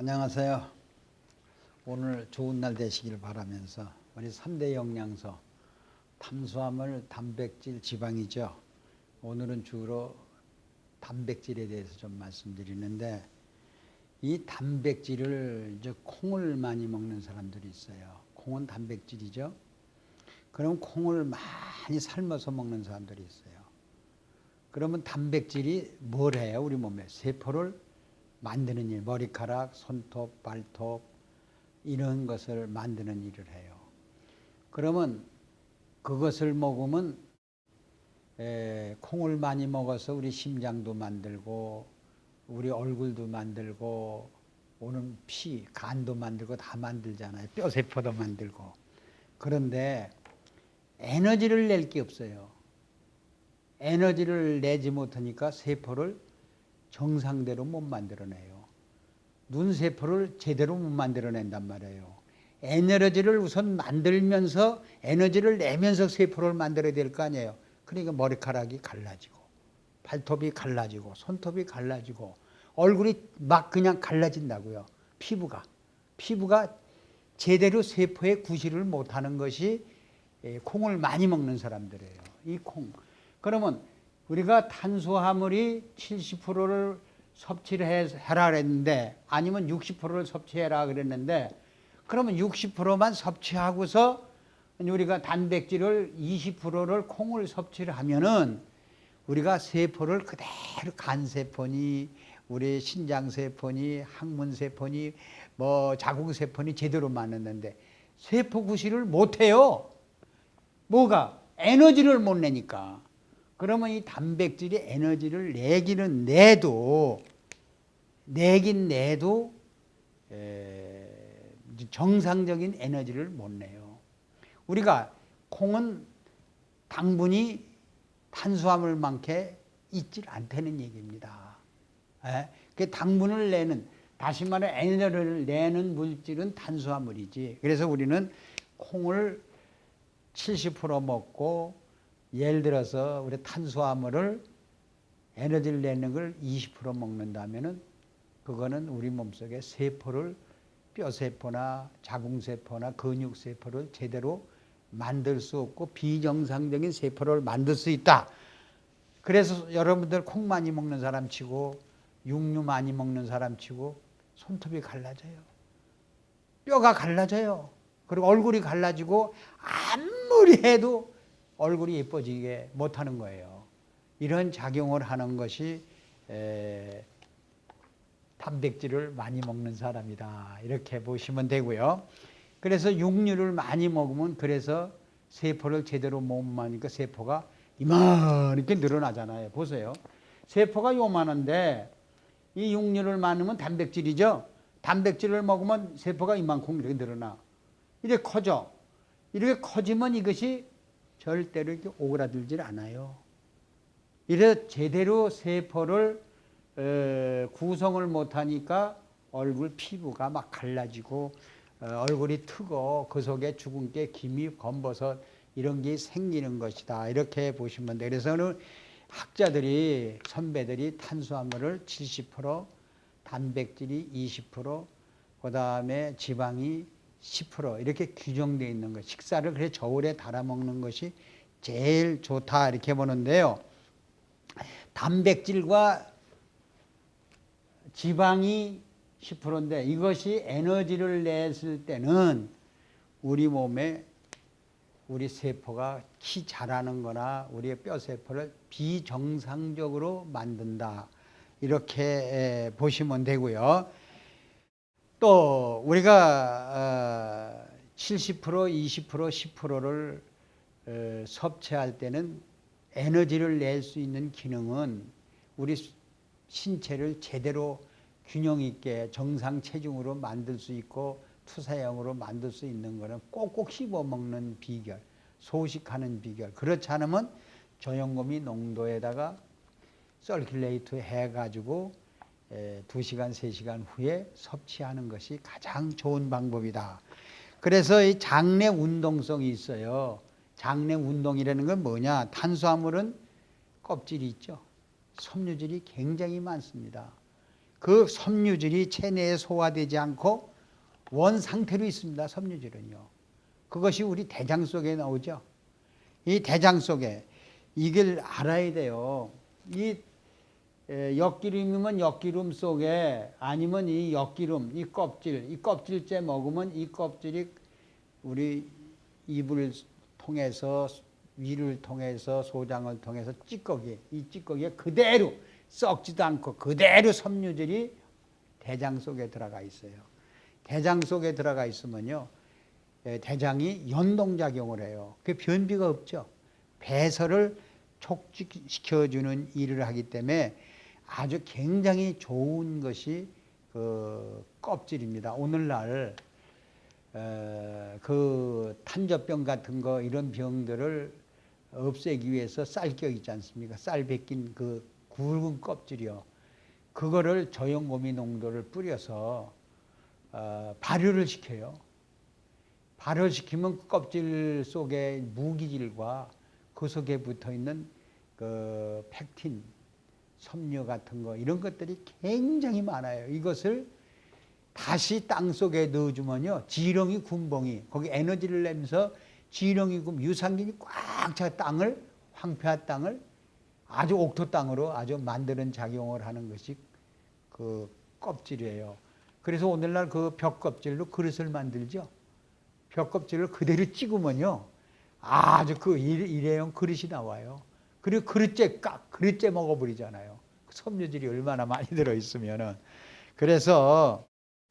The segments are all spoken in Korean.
안녕하세요. 오늘 좋은 날 되시길 바라면서 우리 3대 영양소 탄수화물, 단백질, 지방이죠. 오늘은 주로 단백질에 대해서 좀 말씀드리는데 이 단백질을 이제 콩을 많이 먹는 사람들이 있어요. 콩은 단백질이죠. 그럼 콩을 많이 삶아서 먹는 사람들이 있어요. 그러면 단백질이 뭘 해요? 우리 몸에 세포를 만드는 일, 머리카락, 손톱, 발톱 이런 것을 만드는 일을 해요. 그러면 그것을 먹으면 콩을 많이 먹어서 우리 심장도 만들고 우리 얼굴도 만들고 오는 피, 간도 만들고 다 만들잖아요. 뼈세포도 만들고. 그런데 에너지를 낼 게 없어요. 에너지를 내지 못하니까 세포를 정상대로 못 만들어내요. 눈세포를 제대로 못 만들어낸단 말이에요. 에너지를 우선 만들면서 에너지를 내면서 세포를 만들어야 될 거 아니에요. 그러니까 머리카락이 갈라지고 발톱이 갈라지고 손톱이 갈라지고 얼굴이 막 그냥 갈라진다고요. 피부가 제대로 세포에 구실을 못하는 것이 콩을 많이 먹는 사람들이에요. 이 콩. 그러면 우리가 탄수화물이 70%를 섭취를 해라 그랬는데 아니면 60%를 섭취해라 그랬는데 그러면 60%만 섭취하고서 우리가 단백질을 20%를 콩을 섭취를 하면은 우리가 세포를 그대로 간세포니 우리 신장세포니 항문세포니 뭐 자궁세포니 제대로 만드는데 세포 구실을 못해요. 뭐가? 에너지를 못 내니까. 그러면 이 단백질이 에너지를 내긴 내도 정상적인 에너지를 못 내요. 우리가 콩은 당분이 탄수화물만큼 있질 않다는 얘기입니다. 그 당분을 내는, 다시 말해 에너지를 내는 물질은 탄수화물이지. 그래서 우리는 콩을 70% 먹고 예를 들어서 우리 탄수화물을 에너지를 내는 걸 20% 먹는다면은 그거는 우리 몸속에 세포를 뼈세포나 자궁세포나 근육세포를 제대로 만들 수 없고 비정상적인 세포를 만들 수 있다. 그래서 여러분들 콩 많이 먹는 사람 치고 육류 많이 먹는 사람 치고 손톱이 갈라져요. 뼈가 갈라져요. 그리고 얼굴이 갈라지고 아무리 해도 얼굴이 예뻐지게 못하는 거예요. 이런 작용을 하는 것이 단백질을 많이 먹는 사람이다. 이렇게 보시면 되고요. 그래서 육류를 많이 먹으면 그래서 세포를 제대로 못 마니까 세포가 이만하게 늘어나잖아요. 보세요. 세포가 요만한데 이 육류를 많으면 단백질이죠. 단백질을 먹으면 세포가 이만큼 이렇게 늘어나. 이렇게 커져. 이렇게 커지면 이것이 절대로 이렇게 오그라들질 않아요. 이래 제대로 세포를 구성을 못하니까 얼굴 피부가 막 갈라지고 얼굴이 트고 그 속에 주근깨, 기미, 검버섯 이런 게 생기는 것이다. 이렇게 보시면 돼요. 그래서 학자들이 선배들이 탄수화물을 70%, 단백질이 20%, 그 다음에 지방이 10% 이렇게 규정되어 있는 것. 식사를 그래 저울에 달아 먹는 것이 제일 좋다 이렇게 보는데요. 단백질과 지방이 10%인데 이것이 에너지를 냈을 때는 우리 몸에 우리 세포가 키 자라는 거나 우리의 뼈세포를 비정상적으로 만든다. 이렇게 보시면 되고요. 또 우리가 70%, 20%, 10%를 섭취할 때는 에너지를 낼 수 있는 기능은 우리 신체를 제대로 균형 있게 정상 체중으로 만들 수 있고 투사형으로 만들 수 있는 거는 꼭꼭 씹어 먹는 비결, 소식하는 비결. 그렇지 않으면 저염고미 농도에다가 서큘레이트 해가지고 2시간, 3시간 후에 섭취하는 것이 가장 좋은 방법이다. 그래서 이 장내 운동성이 있어요. 장내 운동이라는 건 뭐냐? 탄수화물은 껍질이 있죠. 섬유질이 굉장히 많습니다. 그 섬유질이 체내에 소화되지 않고 원 상태로 있습니다. 섬유질은요. 그것이 우리 대장 속에 나오죠. 이 대장 속에 이걸 알아야 돼요. 이 엿기름이면 엿기름 속에, 아니면 이 엿기름, 이 껍질째 먹으면 이 껍질이 우리 입을 통해서, 위를 통해서, 소장을 통해서 이 찌꺼기에 그대로 썩지도 않고 그대로 섬유질이 대장 속에 들어가 있어요. 대장 속에 들어가 있으면요, 대장이 연동작용을 해요. 그 변비가 없죠. 배설을 촉진시켜주는 일을 하기 때문에 아주 굉장히 좋은 것이 그 껍질입니다. 오늘날 그 탄저병 같은 거, 이런 병들을 없애기 위해서 쌀겨 있지 않습니까? 쌀 벗긴 그 굵은 껍질이요. 그거를 저염고미 농도를 뿌려서 발효를 시켜요. 발효시키면 그 껍질 속에 무기질과 그 속에 붙어 있는 그 팩틴, 섬유 같은 거, 이런 것들이 굉장히 많아요. 이것을 다시 땅 속에 넣어주면요, 지렁이 군봉이 거기 에너지를 내면서 지렁이 군 유산균이 꽉 차 땅을, 황폐한 땅을 아주 옥토 땅으로 아주 만드는 작용을 하는 것이 그 껍질이에요. 그래서 오늘날 그 벽껍질로 그릇을 만들죠. 벽껍질을 그대로 찍으면요, 아주 그 일회용 그릇이 나와요. 그리고 그릇째 먹어버리잖아요. 섬유질이 얼마나 많이 들어있으면은. 그래서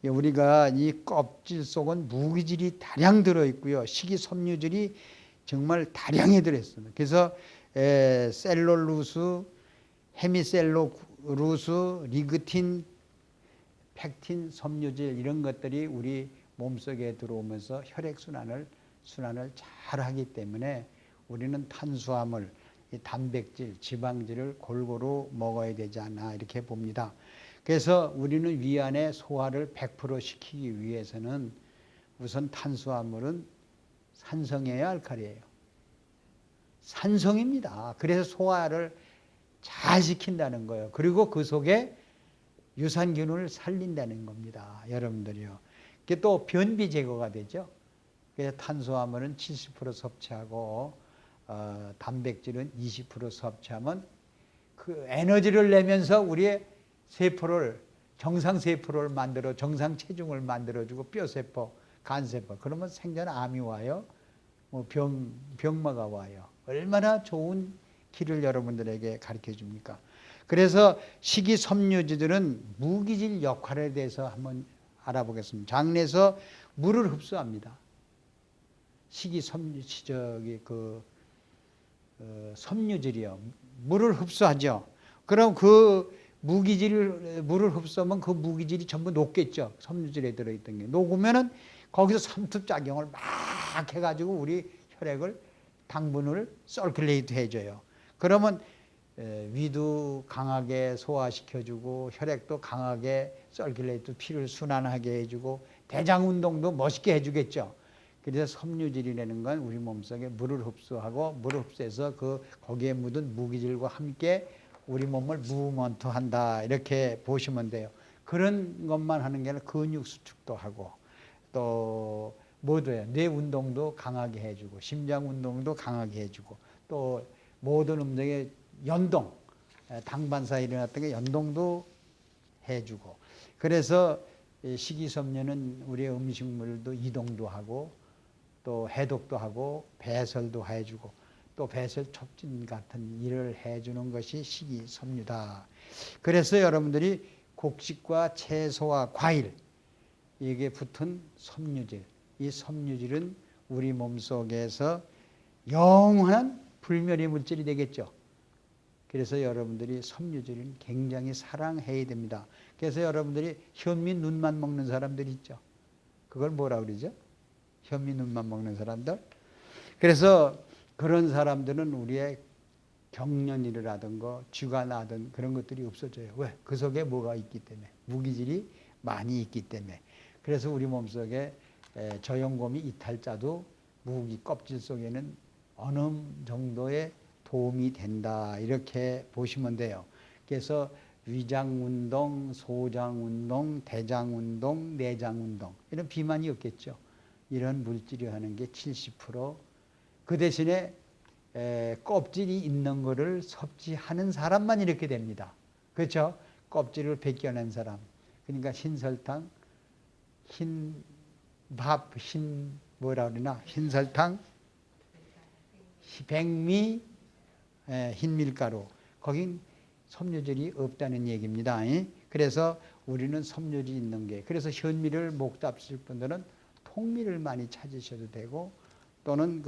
우리가 이 껍질 속은 무기질이 다량 들어있고요, 식이섬유질이 정말 다량에 들어있습니다. 그래서 셀룰루스, 헤미셀룰루스, 리그틴, 팩틴, 섬유질, 이런 것들이 우리 몸속에 들어오면서 혈액순환을 잘 하기 때문에 우리는 탄수화물, 단백질, 지방질을 골고루 먹어야 되지 않나, 이렇게 봅니다. 그래서 우리는 위안의 소화를 100% 시키기 위해서는 우선 탄수화물은 산성이에요, 알칼리예요? 산성입니다. 그래서 소화를 잘 시킨다는 거예요. 그리고 그 속에 유산균을 살린다는 겁니다. 여러분들이요. 그게 또 변비 제거가 되죠. 그래서 탄수화물은 70% 섭취하고 단백질은 20% 섭취하면 그 에너지를 내면서 우리의 세포를, 정상 세포를 만들어, 정상 체중을 만들어주고, 뼈세포, 간세포, 그러면 생전암이 와요. 뭐 병마가 와요. 얼마나 좋은 길을 여러분들에게 가르쳐 줍니까? 그래서 식이섬유질은 무기질 역할에 대해서 한번 알아보겠습니다. 장내에서 물을 흡수합니다. 섬유질이요, 물을 흡수하죠. 그럼 그 물을 흡수하면 그 무기질이 전부 녹겠죠. 섬유질에 들어있던 게 녹으면은 거기서 삼투작용을 막 해가지고 우리 혈액을, 당분을 서큘레이트 해줘요. 그러면 위도 강하게 소화시켜주고, 혈액도 강하게 서큘레이트, 피를 순환하게 해주고, 대장 운동도 멋있게 해주겠죠. 그래서 섬유질이라는 건 우리 몸속에 물을 흡수하고, 물을 흡수해서 거기에 묻은 무기질과 함께 우리 몸을 무브먼트한다, 이렇게 보시면 돼요. 그런 것만 하는 게 아니라 근육 수축도 하고, 또 뭐도 해요? 뇌 운동도 강하게 해주고, 심장 운동도 강하게 해주고, 또 모든 음성의 연동, 당반사 일어났던 게 연동도 해주고. 그래서 식이섬유는 우리의 음식물도 이동도 하고, 또 해독도 하고, 배설도 해주고, 또 배설 촉진 같은 일을 해주는 것이 식이섬유다. 그래서 여러분들이 곡식과 채소와 과일, 이게 붙은 섬유질, 이 섬유질은 우리 몸속에서 영원한 불멸의 물질이 되겠죠. 그래서 여러분들이 섬유질은 굉장히 사랑해야 됩니다. 그래서 여러분들이 현미 눈만 먹는 사람들 있죠. 그걸 뭐라 그러죠? 현미 눈만 먹는 사람들. 그래서 그런 사람들은 우리의 경련이라든가 쥐가 나든 그런 것들이 없어져요. 왜? 그 속에 뭐가 있기 때문에, 무기질이 많이 있기 때문에. 그래서 우리 몸속에 저염고미 이탈자도 무기 껍질 속에는 어느 정도의 도움이 된다, 이렇게 보시면 돼요. 그래서 위장운동, 소장운동, 대장운동, 내장운동 이런 비만이 없겠죠. 이런 물질이 하는 게 70%. 그 대신에 껍질이 있는 거를 섭취하는 사람만 이렇게 됩니다. 그렇죠? 껍질을 벗겨낸 사람. 그러니까 흰설탕, 흰밥, 뭐라 그러나 흰설탕, 백미, 흰밀가루. 거긴 섬유질이 없다는 얘기입니다. 그래서 우리는 섬유질이 있는 게, 그래서 현미를 목답실 분들은 통미를 많이 찾으셔도 되고, 또는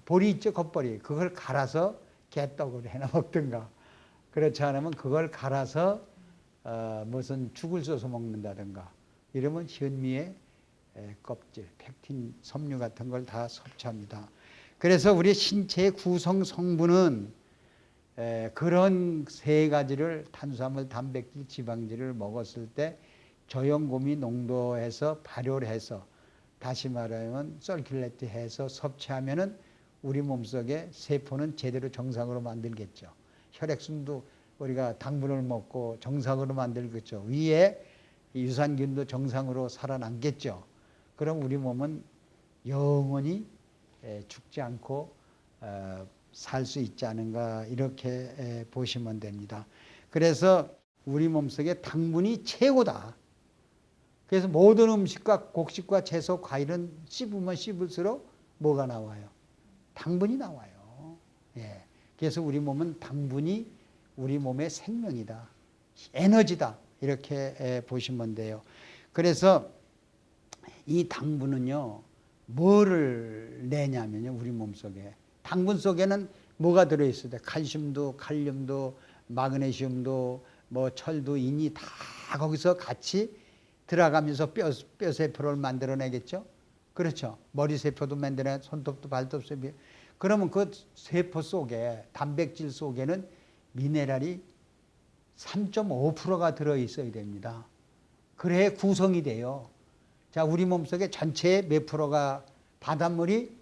보리 있죠, 겉보리. 그걸 갈아서 개떡을 해나 먹든가. 그렇지 않으면 그걸 갈아서 무슨 죽을 써서 먹는다든가. 이러면 현미의 껍질, 펙틴, 섬유 같은 걸 다 섭취합니다. 그래서 우리 신체의 구성 성분은 그런 세 가지를 탄수화물, 단백질, 지방질을 먹었을 때 저염고미 농도에서 발효를 해서, 다시 말하면 서큘레이트 해서 섭취하면은 우리 몸속에 세포는 제대로 정상으로 만들겠죠. 혈액순도 우리가 당분을 먹고 정상으로 만들겠죠. 위에 유산균도 정상으로 살아남겠죠. 그럼 우리 몸은 영원히 죽지 않고 살 수 있지 않은가, 이렇게 보시면 됩니다. 그래서 우리 몸속에 당분이 최고다. 그래서 모든 음식과 곡식과 채소, 과일은 씹으면 씹을수록 뭐가 나와요? 당분이 나와요. 그래서 우리 몸은 당분이 우리 몸의 생명이다. 에너지다. 이렇게 보시면 돼요. 그래서 이 당분은요, 뭐를 내냐면요, 우리 몸속에. 당분 속에는 뭐가 들어있어요? 칼슘도, 칼륨도, 마그네슘도, 철도, 인이 다 거기서 같이 들어가면서 뼈세포를 만들어내겠죠? 그렇죠. 머리세포도 만들어내, 손톱도 발톱 세포. 그러면 그 세포 속에, 단백질 속에는 미네랄이 3.5%가 들어있어야 됩니다. 그래야 구성이 돼요. 자, 우리 몸속에 전체의 몇 프로가 바닷물이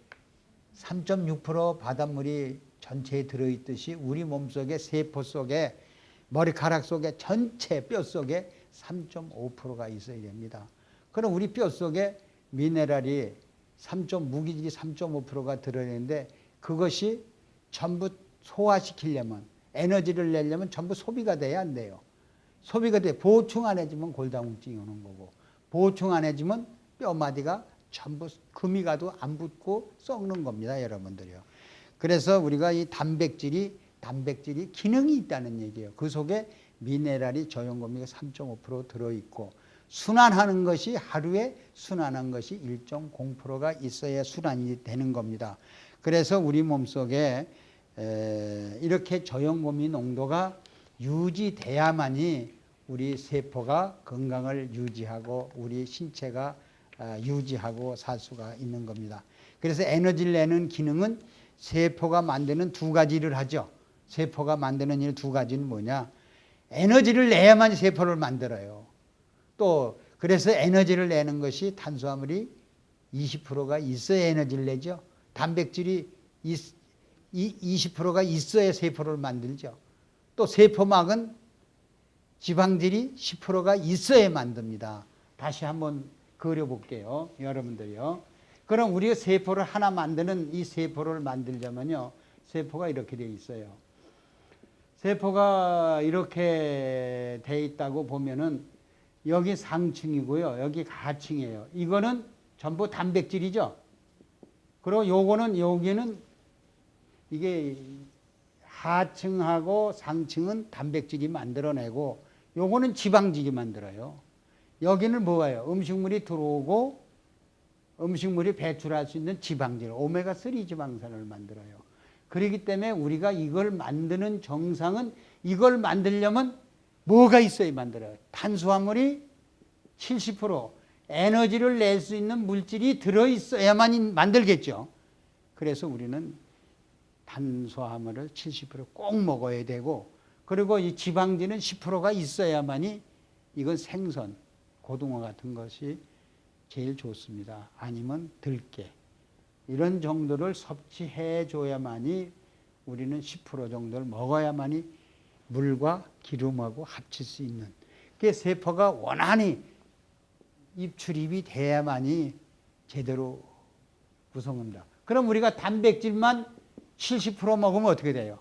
3.6% 바닷물이 전체에 들어있듯이 우리 몸속에 세포 속에, 머리카락 속에, 전체 뼈 속에 3.5%가 있어야 됩니다. 그럼 우리 뼈 속에 미네랄이 무기질이 3.5%가 들어있는데, 그것이 전부 소화시키려면, 에너지를 내려면 전부 소비가 돼야 안 돼요. 소비가 돼 보충 안 해주면 골다공증이 오는 거고, 보충 안 해주면 뼈마디가 전부 금이 가도 안 붙고 썩는 겁니다, 여러분들이요. 그래서 우리가 이 단백질이 기능이 있다는 얘기예요. 그 속에 미네랄이 저염고미가 3.5% 들어있고, 순환하는 것이, 하루에 순환한 것이 1.0%가 있어야 순환이 되는 겁니다. 그래서 우리 몸속에 이렇게 저염고미 농도가 유지돼야만이 우리 세포가 건강을 유지하고 우리 신체가 유지하고 살 수가 있는 겁니다. 그래서 에너지를 내는 기능은 세포가 만드는 두 가지를 하죠. 세포가 만드는 일 두 가지는 뭐냐? 에너지를 내야만 세포를 만들어요. 또 그래서 에너지를 내는 것이 탄수화물이 20%가 있어야 에너지를 내죠. 단백질이 20%가 있어야 세포를 만들죠. 또 세포막은 지방질이 10%가 있어야 만듭니다. 다시 한번 그려볼게요, 여러분들이요. 그럼 우리가 세포를 하나 만드는, 이 세포를 만들자면요, 세포가 이렇게 되어 있어요. 세포가 이렇게 되어 있다고 보면은 여기 상층이고요, 여기 하층이에요. 이거는 전부 단백질이죠. 그리고 요거는, 여기는 이게 하층하고 상층은 단백질이 만들어내고, 요거는 지방질이 만들어요. 여기는 뭐예요? 음식물이 들어오고 음식물이 배출할 수 있는 지방질, 오메가3 지방산을 만들어요. 그렇기 때문에 우리가 이걸 만드는 정상은, 이걸 만들려면 뭐가 있어야 만들어요? 탄수화물이 70%, 에너지를 낼 수 있는 물질이 들어있어야만 만들겠죠. 그래서 우리는 탄수화물을 70%꼭 먹어야 되고, 그리고 이 지방질은 10%가 있어야만이, 이건 생선, 고등어 같은 것이 제일 좋습니다. 아니면 들깨. 이런 정도를 섭취해 줘야만이, 우리는 10% 정도를 먹어야만이 물과 기름하고 합칠 수 있는 그 세포가 원활히 입출입이 돼야만이 제대로 구성합니다. 그럼 우리가 단백질만 70% 먹으면 어떻게 돼요?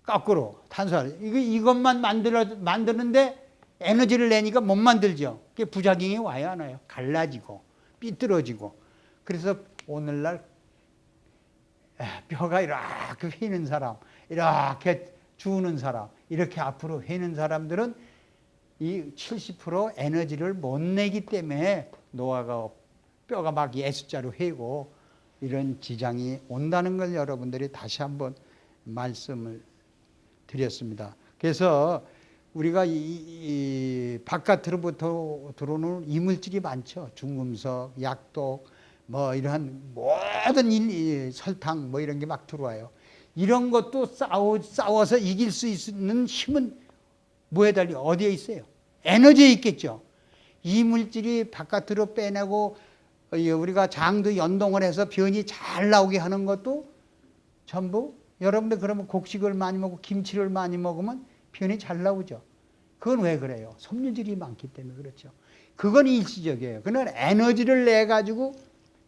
거꾸로 탄수화물 이것만 만드는데 에너지를 내니까 못 만들죠. 그게 부작용이 와요, 안 와요? 갈라지고 삐뚤어지고. 그래서 오늘날 뼈가 이렇게 휘는 사람, 이렇게 주는 사람, 이렇게 앞으로 휘는 사람들은 이 70% 에너지를 못 내기 때문에 노화가 뼈가 막 S자로 휘고 이런 지장이 온다는 걸 여러분들이 다시 한번 말씀을 드렸습니다. 그래서 우리가 이 바깥으로부터 들어오는 이물질이 많죠. 중금속, 약독, 뭐 이러한 모든 설탕 뭐 이런 게 막 들어와요. 이런 것도 싸워서 이길 수 있는 힘은 뭐에 달려? 어디에 있어요? 에너지에 있겠죠. 이물질이 바깥으로 빼내고 우리가 장도 연동을 해서 변이 잘 나오게 하는 것도 전부 여러분들 그러면 곡식을 많이 먹고 김치를 많이 먹으면 변이 잘 나오죠. 그건 왜 그래요? 섬유질이 많기 때문에 그렇죠. 그건 일시적이에요. 그건 에너지를 내 가지고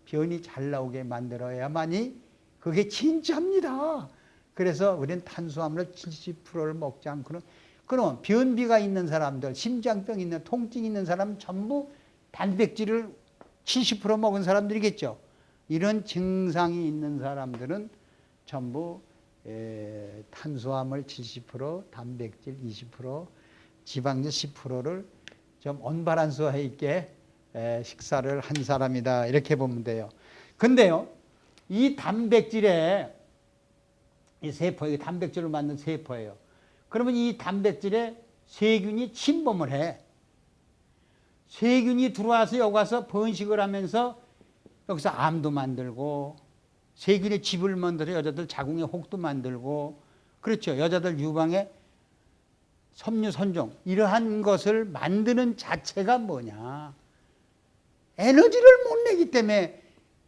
변이 잘 나오게 만들어야만이 그게 진짜입니다. 그래서 우리는 탄수화물 70%를 먹지 않고는 그럼 변비가 있는 사람들, 심장병 있는 통증 있는 사람은 전부 단백질을 70% 먹은 사람들이겠죠. 이런 증상이 있는 사람들은 전부 탄수화물 70%, 단백질 20%, 지방질 10%를 좀 언밸런스와 있게 식사를 한 사람이다. 이렇게 보면 돼요. 근데요, 이 단백질에 이 세포, 이 단백질을 만든 세포예요. 그러면 이 단백질에 세균이 침범을 해. 세균이 들어와서 여기 와서 번식을 하면서 여기서 암도 만들고 세균의 집을 만들어 여자들 자궁의 혹도 만들고 그렇죠. 여자들 유방에 섬유선종 이러한 것을 만드는 자체가 뭐냐. 에너지를 못 내기 때문에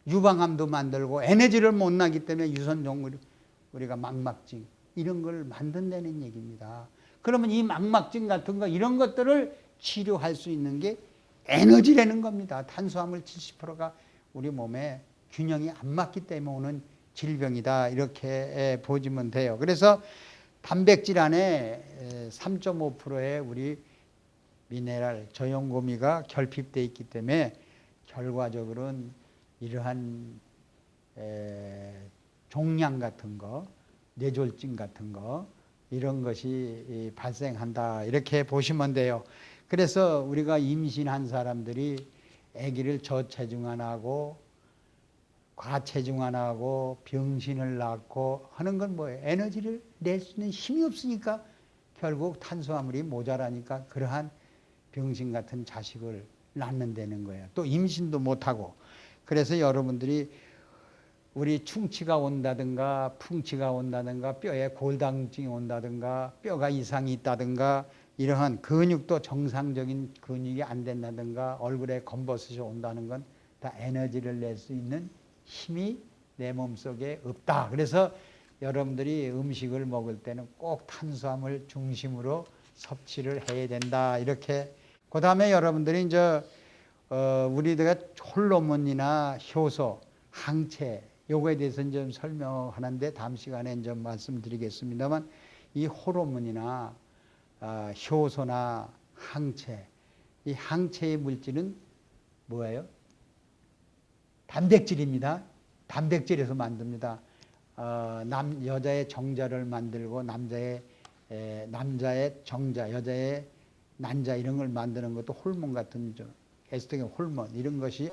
유방암도 만들고 에너지를 못 나기 때문에 유선종 우리가 망막증 이런 걸 만든다는 얘기입니다. 그러면 이 망막증 같은 거 이런 것들을 치료할 수 있는 게 에너지라는 겁니다. 탄수화물 70%가 우리 몸에 균형이 안 맞기 때문에 오는 질병이다. 이렇게 보시면 돼요. 그래서 단백질 안에 3.5%의 우리 미네랄, 저염고미가 결핍되어 있기 때문에 결과적으로는 이러한 종양 같은 거, 뇌졸중 같은 거 이런 것이 발생한다. 이렇게 보시면 돼요. 그래서 우리가 임신한 사람들이 아기를 저체중환하고 과체중환하고 병신을 낳고 하는 건 뭐예요? 에너지를 낼 수 있는 힘이 없으니까 결국 탄수화물이 모자라니까 그러한 병신 같은 자식을 낳는다는 거예요. 또 임신도 못하고. 그래서 여러분들이 우리 충치가 온다든가 풍치가 온다든가 뼈에 골다공증이 온다든가 뼈가 이상이 있다든가 이러한 근육도 정상적인 근육이 안 된다든가 얼굴에 검버섯이 온다는 건 다 에너지를 낼 수 있는 힘이 내 몸속에 없다. 그래서 여러분들이 음식을 먹을 때는 꼭 탄수화물 중심으로 섭취를 해야 된다. 이렇게 그 다음에 여러분들이 이제 우리가 호르몬이나 효소, 항체 요거에 대해서 좀 설명하는데 다음 시간에 좀 말씀드리겠습니다만 이 호르몬이나 효소나 항체 이 항체의 물질은 뭐예요? 단백질입니다. 단백질에서 만듭니다. 여자의 정자를 만들고 남자의 정자, 여자의 난자 이런 걸 만드는 것도 호르몬 같은 에스트로겐 호르몬 이런 것이